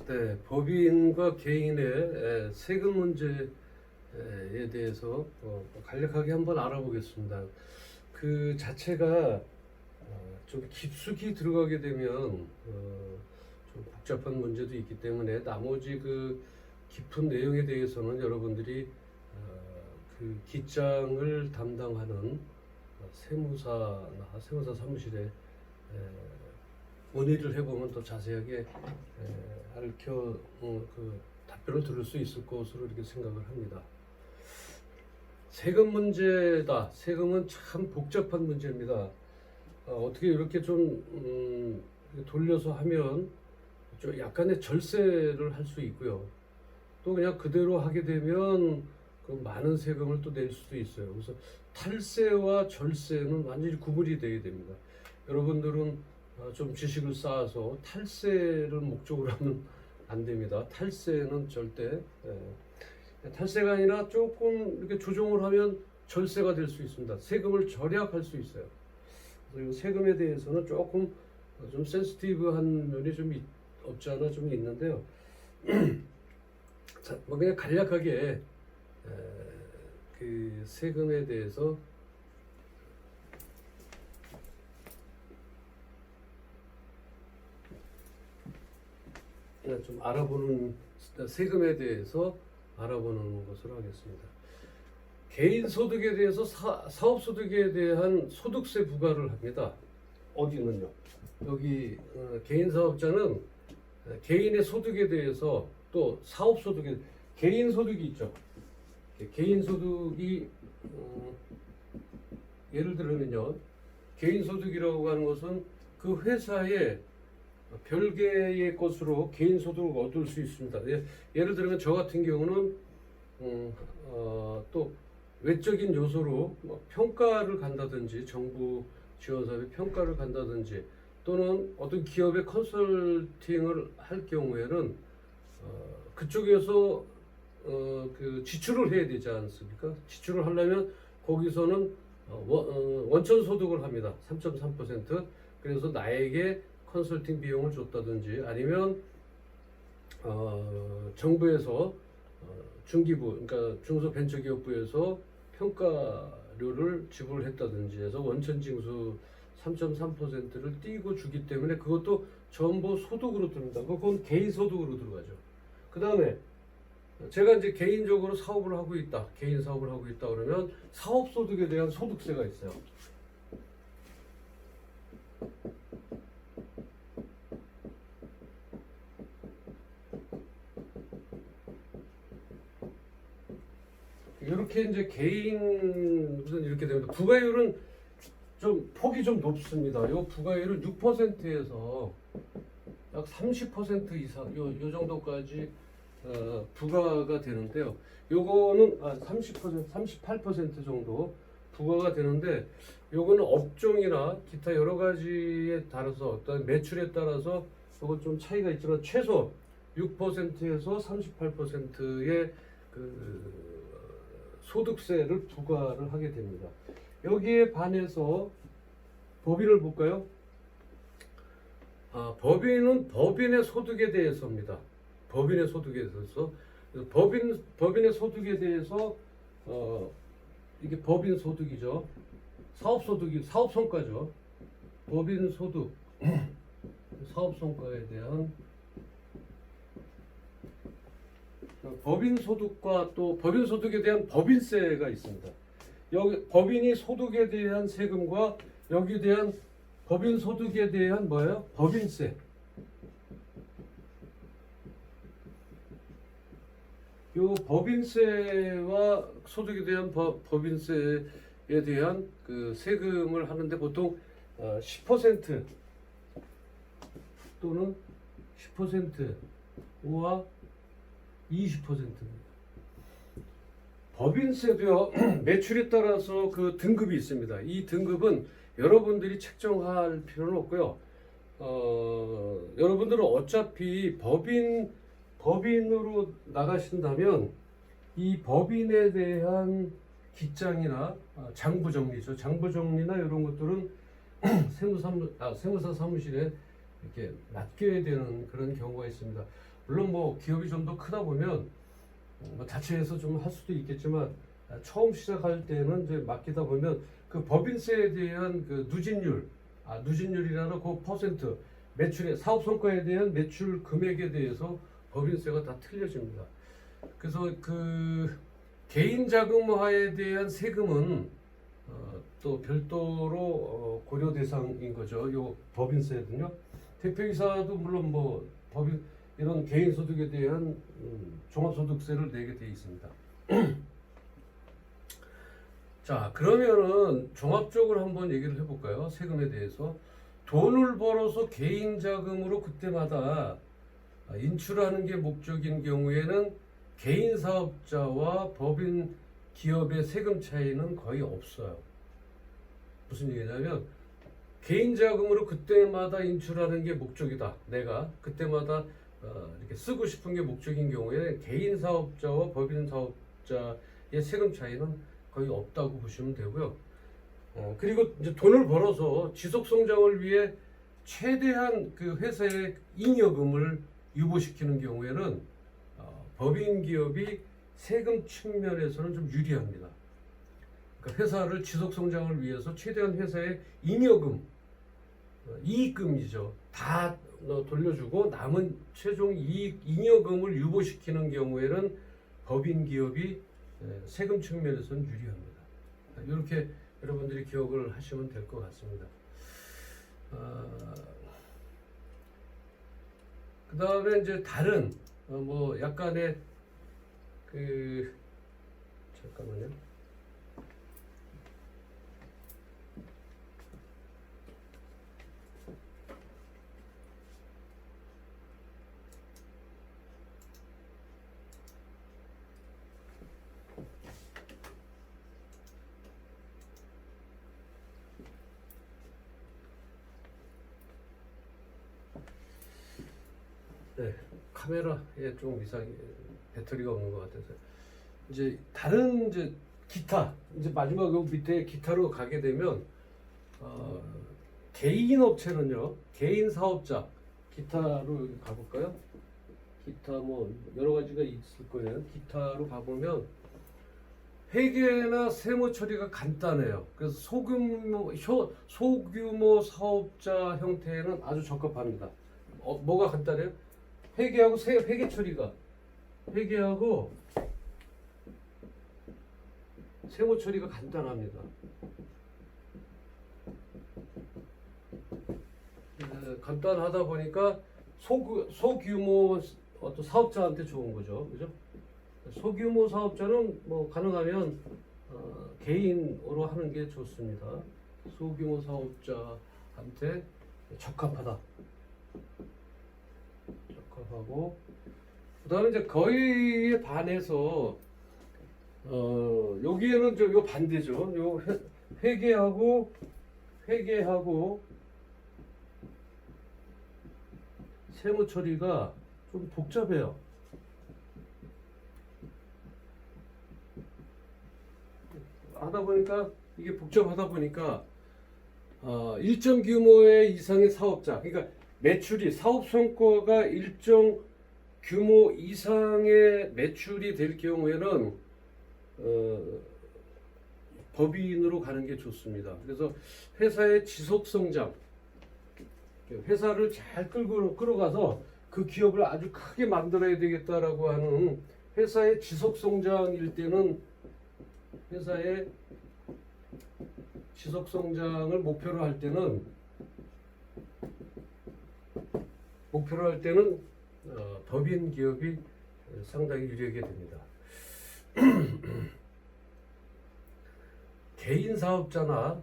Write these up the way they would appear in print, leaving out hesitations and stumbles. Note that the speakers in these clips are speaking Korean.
네, 법인과 개인의 세금 문제에 대해서 간략하게 한번 알아보겠습니다. 그 자체가 좀 깊숙이 들어가게 되면 좀 복잡한 문제도 있기 때문에 나머지 그 깊은 내용에 대해서는 여러분들이 그 기장을 담당하는 세무사나 세무사 사무실에 문의를 해보면 더 자세하게 그 답변을 들을 수 있을 것으로 이렇게 생각을 합니다. 세금 문제다. 세금은 참 복잡한 문제입니다. 어떻게 이렇게 좀 돌려서 하면 좀 약간의 절세를 할 수 있고요. 또 그냥 그대로 하게 되면 그 많은 세금을 또 낼 수도 있어요. 그래서 탈세와 절세는 완전히 구분이 돼야 됩니다. 여러분들은 좀 지식을 쌓아서 탈세를 목적으로 하면 안 됩니다. 탈세는 절대 탈세가 아니라 조금 이렇게 조정을 하면 절세가 될 수 있습니다. 세금을 절약할 수 있어요. 그래서 이 세금에 대해서는 조금 좀 센시티브한 면이 좀 없지 않아 좀 있는데요. 자, 뭐 그냥 간략하게 그 세금에 대해서 좀 알아보는, 세금에 대해서 알아보는 것으로 하겠습니다. 개인 소득에 대해서 사업 소득에 대한 소득세 부과를 합니다. 어디는요? 여기 개인 사업자는 개인의 소득에 대해서 또 사업 소득에 개인 소득이 있죠. 개인 소득이 예를 들면요, 개인 소득이라고 하는 것은 그 회사의 별개의 것으로 개인 소득을 얻을 수 있습니다. 예를 들면 저 같은 경우는 또 외적인 요소로 뭐 평가를 간다든지 정부 지원 사업의 평가를 간다든지 또는 어떤 기업의 컨설팅을 할 경우에는 그쪽에서 그 지출을 해야 되지 않습니까? 지출을 하려면 거기서는 원천 소득을 합니다. 3.3%. 그래서 나에게 컨설팅 비용을 줬다든지 아니면 정부에서 중기부, 그러니까 중소벤처기업부에서 평가료를 지불했다든지 해서 원천징수 3.3%를 띄고 주기 때문에 그것도 전부 소득으로 들어옵니다. 그건 개인 소득으로 들어가죠. 그 다음에 제가 이제 개인적으로 사업을 하고 있다, 개인 사업을 하고 있다 그러면 사업소득에 대한 소득세가 있어요. 이렇게 이제 개인 무슨 이렇게 됩니다. 부가율은 좀 폭이 좀 높습니다. 요 부가율은 6%에서 약 30% 이상 요 정도까지 부과가 되는데요. 요거는 30%, 38% 정도 부과가 되는데 요거는 업종이나 기타 여러 가지에 따라서 어떤 매출에 따라서 요거 좀 차이가 있지만 최소 6%에서 38%의 그 소득세를 부과를 하게 됩니다. 여기에 반해서 법인을 볼까요? 법인은 법인의 소득에 대해서입니다. 법인의 소득에 대해서 법인의 소득에 대해서 이게 법인 소득이죠. 사업 소득이 사업 성과죠. 법인 소득 사업 성과에 대한 법인 소득과 또 법인 소득에 대한 법인세가 있습니다. 여기 법인이 소득에 대한 세금과 여기에 대한 법인 소득에 대한 뭐예요? 법인세. 요 법인세와 소득에 대한 법인세에 대한 그 세금을 하는데 보통 10% 또는 10%와 20%입니다. 법인세도요, 매출에 따라서 그 등급이 있습니다. 이 등급은 여러분들이 책정할 필요는 없고요. 여러분들은 어차피 법인으로 나가신다면 이 법인에 대한 기장이나 장부정리죠. 장부정리나 이런 것들은 세무사 사무실에 이렇게 맡겨야 되는 그런 경우가 있습니다. 물론 뭐 기업이 좀 더 크다 보면 뭐 자체해서 좀 할 수도 있겠지만 처음 시작할 때는 이제 맡기다 보면 그 법인세에 대한 그 누진율이라는 그 퍼센트 매출의 사업 성과에 대한 매출 금액에 대해서 법인세가 다 틀려집니다. 그래서 그 개인 자금화에 대한 세금은 또 별도로 고려 대상인 거죠. 요 법인세는요. 대표이사도 물론 뭐 법인 이런 개인 소득에 대한 종합소득세를 내게 돼 있습니다. 자, 그러면은 종합적으로 한번 얘기를 해볼까요? 세금에 대해서. 돈을 벌어서 개인 자금으로 그때마다 인출하는 게 목적인 경우에는 개인 사업자와 법인 기업의 세금 차이는 거의 없어요. 무슨 얘기냐면 개인 자금으로 그때마다 인출하는 게 목적이다. 내가 그때마다 이렇게 쓰고 싶은 게 목적인 경우에 개인 사업자와 법인 사업자의 세금 차이는 거의 없다고 보시면 되고요. 그리고 이제 돈을 벌어서 지속 성장을 위해 최대한 그 회사의 잉여금을 유보시키는 경우에는 법인 기업이 세금 측면에서는 좀 유리합니다. 그러니까 회사를 지속 성장을 위해서 최대한 회사의 잉여금, 이익금이죠. 다 돌려주고 남은 최종 이익 잉여금을 유보시키는 경우에는 법인 기업이 세금 측면에서는 유리합니다. 이렇게 여러분들이 기억을 하시면 될 것 같습니다. 그 다음에 이제 다른 뭐 약간의 그 잠깐만요. 네, 카메라에 좀 이상이 배터리가 없는 것 같아서 이제 다른 이제 기타 이제 마지막 요 밑에 기타로 가게 되면 개인 업체는요 개인 사업자 기타로 가볼까요? 기타 뭐 여러 가지가 있을 거예요. 기타로 가보면 회계나 세무 처리가 간단해요. 그래서 소규모 사업자 형태에는 아주 적합합니다. 뭐가 간단해요? 회계하고 회계 처리가 회계하고 세무 처리가 간단합니다. 간단하다 보니까 소규모 어떤 사업자한테 좋은 거죠, 그죠? 소규모 사업자는 뭐 가능하면 개인으로 하는 게 좋습니다. 소규모 사업자한테 적합하다. 적합하고 그다음에 이제 거의에 반해서 여기에는 요 반대죠. 요 회계하고 세무 처리가 좀 복잡해요. 하다 보니까 이게 복잡하다 보니까 일정 규모의 이상의 사업자, 그러니까 매출이 사업 성과가 일정 규모 이상의 매출이 될 경우에는 법인으로 가는 게 좋습니다. 그래서 회사의 지속 성장, 회사를 잘 끌어가서 그 기업을 아주 크게 만들어야 되겠다라고 하는 회사의 지속 성장일 때는 회사의 지속 성장을 목표로 할 때는 법인 기업이 상당히 유리하게 됩니다. 개인 사업자나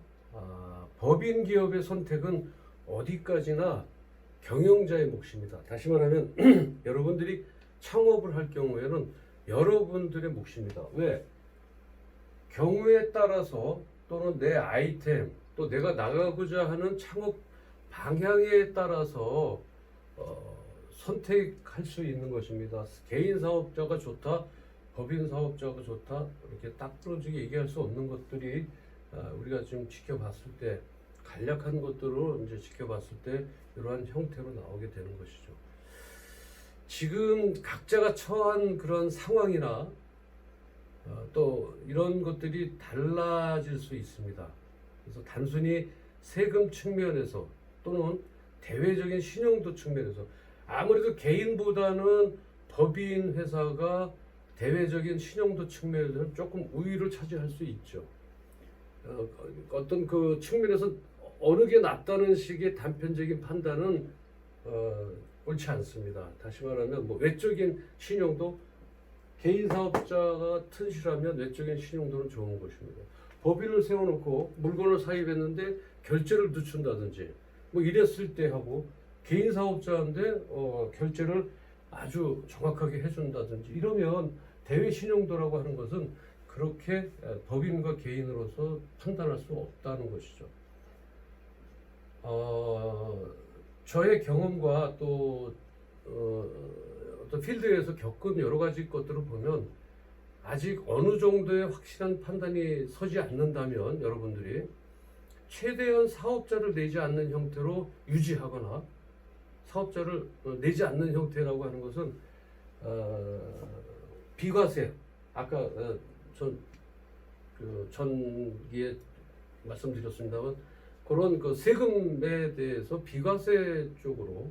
법인 기업의 선택은 어디까지나 경영자의 몫입니다. 다시 말하면 여러분들이 창업을 할 경우에는 여러분들의 몫입니다. 왜? 경우에 따라서 또는 내 아이템 또 내가 나가고자 하는 창업 방향에 따라서 선택할 수 있는 것입니다. 개인 사업자가 좋다, 법인 사업자가 좋다 이렇게 딱 부러지게 얘기할 수 없는 것들이 우리가 지금 지켜봤을 때 간략한 것들로 이제 지켜봤을 때 이러한 형태로 나오게 되는 것이죠. 지금 각자가 처한 그런 상황이나 또 이런 것들이 달라질 수 있습니다. 그래서 단순히 세금 측면에서 또는 대외적인 신용도 측면에서 아무래도 개인보다는 법인 회사가 대외적인 신용도 측면에서 조금 우위를 차지할 수 있죠. 어떤 그 측면에서 어느 게 낫다는 식의 단편적인 판단은 옳지 않습니다. 다시 말하면 뭐 외적인 신용도 개인 사업자가 튼실하면 외적인 신용도는 좋은 것입니다. 법인을 세워놓고 물건을 사입했는데 결제를 늦춘다든지 뭐 이랬을 때 하고 개인 사업자인데 결제를 아주 정확하게 해준다든지 이러면 대외 신용도라고 하는 것은 그렇게 법인과 개인으로서 판단할 수 없다는 것이죠. 저의 경험과 또 어떤 필드에서 겪은 여러 가지 것들을 보면 아직 어느 정도의 확실한 판단이 서지 않는다면 여러분들이 최대한 사업자를 내지 않는 형태로 유지하거나 사업자를 내지 않는 형태라고 하는 것은 비과세 아까 전기에 말씀드렸습니다만 그런 그 세금에 대해서 비과세 쪽으로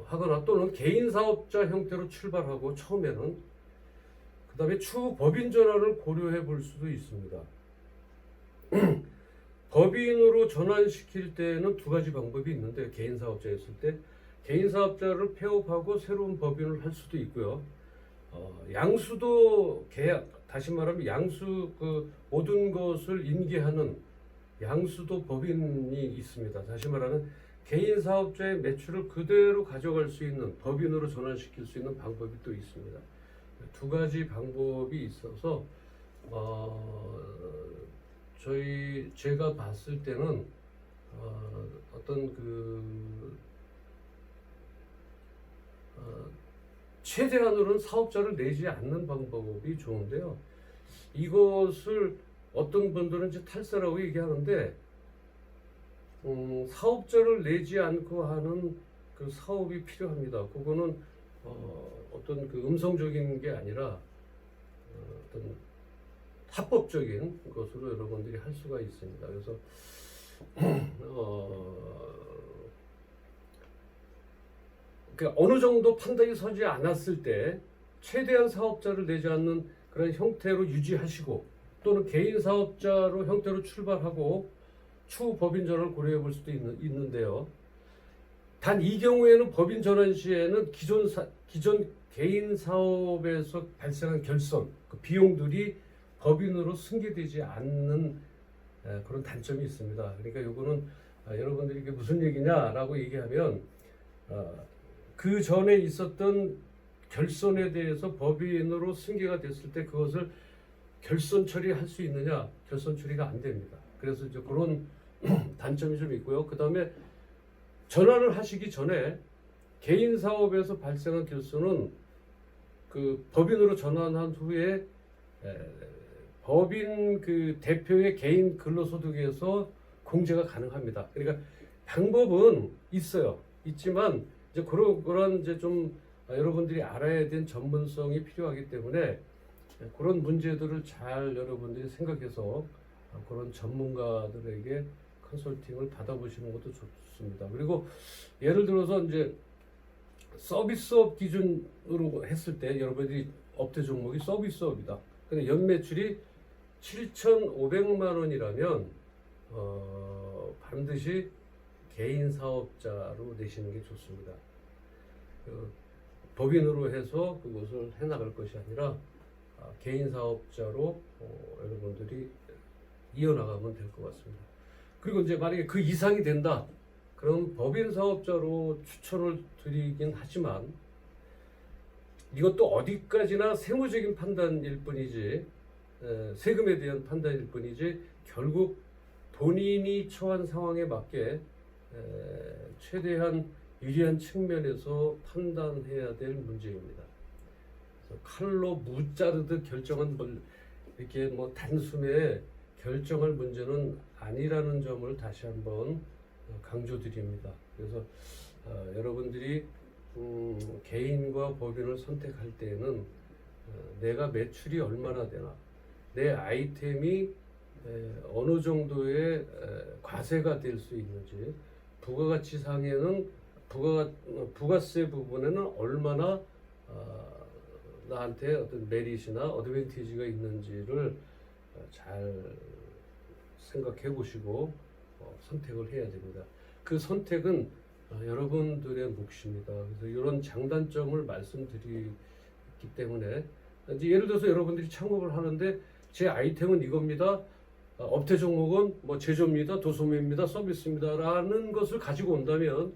하거나 또는 개인 사업자 형태로 출발하고 처음에는 그 다음에 추후 법인 전환을 고려해 볼 수도 있습니다. 법인으로 전환시킬 때는 두 가지 방법이 있는데 개인 사업자였을 때 개인 사업자를 폐업하고 새로운 법인을 할 수도 있고요. 양수도 계약 다시 말하면 양수 그 모든 것을 인계하는 양수도 법인이 있습니다. 다시 말하면 개인 사업자의 매출을 그대로 가져갈 수 있는 법인으로 전환시킬 수 있는 방법이 또 있습니다. 두 가지 방법이 있어서 제가 봤을 때는 어떤 최대한으로는 사업자를 내지 않는 방법이 좋은데요. 이것을 어떤 분들은 이제 탈세라고 얘기하는데 사업자를 내지 않고 하는 그 사업이 필요합니다. 그거는 어떤 그 음성적인 게 아니라 어떤 합법적인 것으로 여러분들이 할 수가 있습니다. 그래서 그러니까 어느 정도 판단이 서지 않았을 때 최대한 사업자를 내지 않는 그런 형태로 유지하시고 또는 개인 사업자로 형태로 출발하고 추후 법인 전환을 고려해 볼 수도 있는데요. 단 이 경우에는 법인 전환 시에는 기존 개인 사업에서 발생한 결손, 그 비용들이 법인으로 승계되지 않는 그런 단점이 있습니다. 그러니까 요거는 여러분들이 이게 무슨 얘기냐라고 얘기하면 그 전에 있었던 결손에 대해서 법인으로 승계가 됐을 때 그것을 결손 처리할 수 있느냐? 결손 처리가 안 됩니다. 그래서 이제 그런 단점이 좀 있고요. 그 다음에 전환을 하시기 전에 개인 사업에서 발생한 결손은 그 법인으로 전환한 후에 법인 그 대표의 개인 근로소득에서 공제가 가능합니다. 그러니까 방법은 있어요. 있지만 이제 그런 이제 좀 여러분들이 알아야 될 전문성이 필요하기 때문에 그런 문제들을 잘 여러분들이 생각해서 그런 전문가들에게 컨설팅을 받아보시는 것도 좋습니다. 그리고 예를 들어서 이제 서비스업 기준으로 했을 때 여러분들이 업태 종목이 서비스업이다. 근데 연매출이 7,500만 원이라면 반드시 개인 사업자로 내시는 게 좋습니다. 법인으로 해서 그것을 해나갈 것이 아니라 개인 사업자로 여러분들이 이어나가면 될 것 같습니다. 그리고 이제 만약에 그 이상이 된다, 그럼 법인 사업자로 추천을 드리긴 하지만 이것도 어디까지나 세무적인 판단일 뿐이지 세금에 대한 판단일 뿐이지 결국 본인이 처한 상황에 맞게 최대한 유리한 측면에서 판단해야 될 문제입니다. 그래서 칼로 무자르듯 결정한 이렇게 뭐 단숨에 결정할 문제는 아니라는 점을 다시 한번 강조드립니다. 그래서 여러분들이 개인과 법인을 선택할 때에는 내가 매출이 얼마나 되나, 내 아이템이 어느 정도의 과세가 될 수 있는지, 부가가치상에는 부가세 부분에는 얼마나 나한테 어떤 메리트나 어드밴티지가 있는지를 잘 생각해 보시고 선택을 해야 됩니다. 그 선택은 여러분들의 몫입니다. 그래서 이런 장단점을 말씀드리기 때문에 이제 예를 들어서 여러분들이 창업을 하는데 제 아이템은 이겁니다. 업태 종목은 뭐 제조입니다, 도소매입니다, 서비스입니다라는 것을 가지고 온다면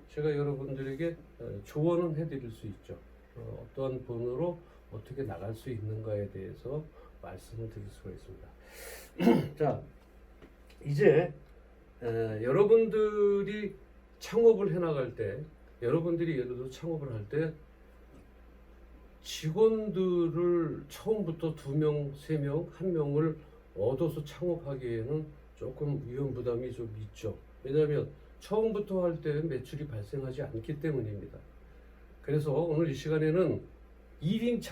제가 여러분들에게 조언은 해드릴 수 있죠. 어떠한 분으로 어떻게 나갈 수 있는가에 대해서 말씀을 드릴 수가 있습니다. 자, 이제 여러분들이 창업을 해나갈 때, 여러분들이 예를 들어 창업을 할 때 직원들을 처음부터 2명, 3명, 1명을 얻어서 창업하기에는 조금 위험 부담이 좀 있죠. 왜냐하면 처음부터 할 때 매출이 발생하지 않기 때문입니다. 그래서 오늘 이 시간에는 1인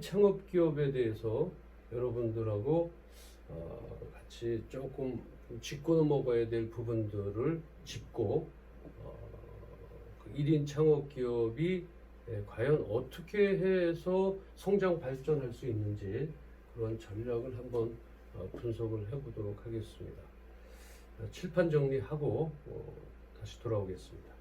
창업기업에 대해서 여러분들하고 같이 조금 짚고 넘어가야 될 부분들을 짚고 그 1인 창업기업이 과연 어떻게 해서 성장 발전할 수 있는지 그런 전략을 한번 분석을 해보도록 하겠습니다. 칠판 정리하고 다시 돌아오겠습니다.